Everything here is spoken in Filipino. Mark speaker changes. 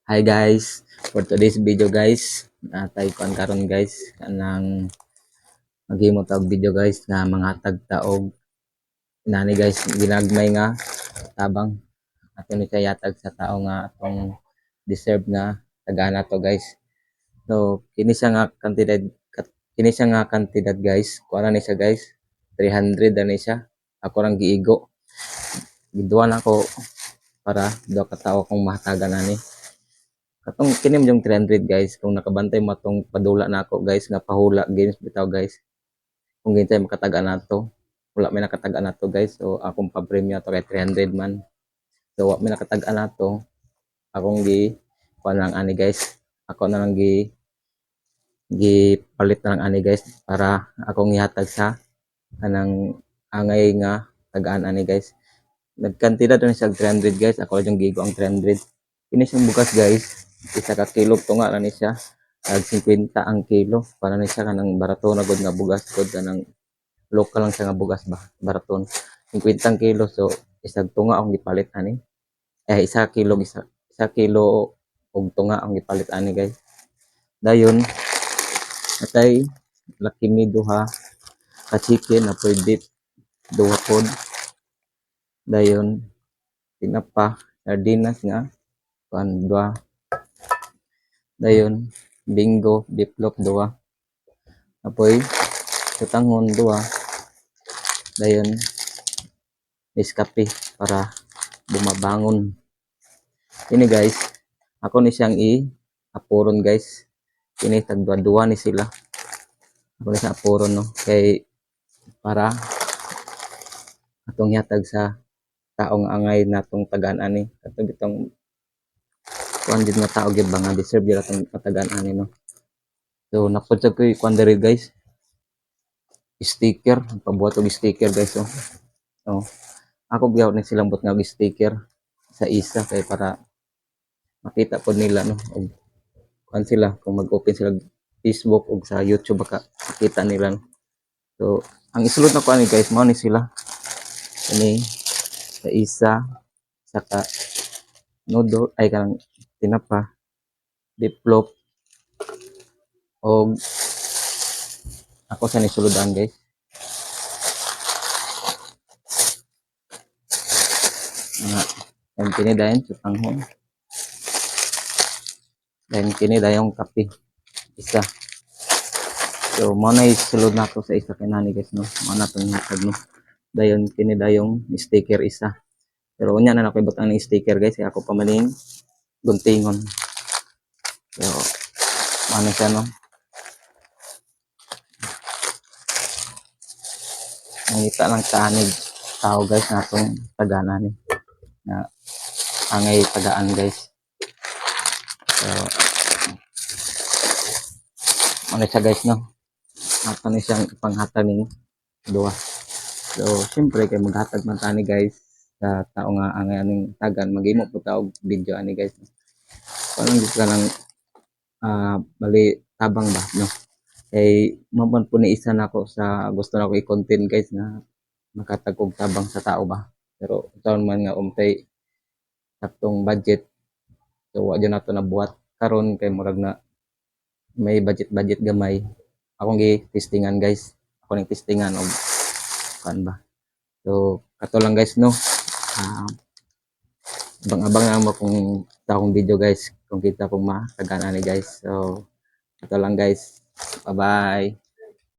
Speaker 1: Hi guys, for today's video guys, natay kuan karon guys kanang maghimo tag video guys na mga tagtaog nani guys ginagmay nga tabang ato ni yatag sa tao nga atong deserve nga tagana to guys. So kini siya nga kantidad guys, kuha na ni siya guys 300 na ni siya. Ako rang giigo. Giduwa na ako para do ka tawo kung mahatagan ani. Katong kinim yung 300 guys, kung nakabantay mo tong padula na ako guys, nga pahula games bitaw guys. Kung gintay makataga na to, wala may nakataga na to guys. So akong pa-premium to kay 300 man. So wala may nakataga na to, akong kuha lang ani guys. Ako na lang palit na lang ani guys para akong ihatag sa kanang angay nga tagaan ani guys. Nagkantidad na siya 300 guys, ako lang yung gigo ang 300. Kini siyang bukas guys, isa ka kilo tunga na ni siya. Tag 50 ang kilo para ni siya kanang baraton na gud nga bugas gud kanang local lang siya nga bugas ba baraton 50 ang kilo. So isag tunga ang gipalit ani, isa kilo og tunga ang gipalit ani guys. Dayon atay laki mi duha ka chicken na pwede duha pod. Dayon tinapa sardinas nga kuan duha. Dayon bingo diplop duha. Apoy tutangon duha. Dayon Nescafe para bumabangon. Ini guys, ako ni siyang apuron guys. Kini tag duha ni sila. Ako ni sa apuron no kay para atong yatag sa taong angay natong tagaan ani. Katong bitong kuan din nga tao gyud ba nga deserve gyud atong patagaan ani no. So napunta ko kuan diri guys. Sticker, pabuhat og sticker guys oh. So ako gyud ni silang but nga og sticker sa isa kay para makita pod nila no og kuan sila kung mag-open sila Facebook o sa YouTube baka makita nila no? So ang isulod na ko ani guys mao ni sila ini sa isa saka noodle ay kanang tinapa diplop og ako sa ni suludan guys. Yan kini dayon sa tanghon. Then kini dayong kape isa. So mo na isulod na ako sa isa kinani guys no. Mo na tong hatag no. Dayon kini dayong sticker isa. Pero unya na ako ibutang ng sticker guys kaya ako pamaning guntingon. So ano siya no. Nangita lang kanig tao guys na itong tagana ni na angay tagaan guys. So ano siya guys no, ato ni siyang ipanghatag ning duwa. So siyempre kay maghatag man tani guys sa tao nga angay aning tagan maghimo po taog video ani guys. Parang gusto ka lang bali tabang ba no kay maman po ni isa na ako sa gusto na ko i-content guys na makatagog tabang sa tao ba. Pero taon man nga umtay saktong budget. So wa dyan nato nabuhat karon kay murag na may budget gamay. Akong gi-testingan guys. Ako ning testingan og kan ba. So kato lang guys no. Abang-abang na mo kung taong video guys kung kita kung matagana ni guys. So kato lang guys. Bye-bye.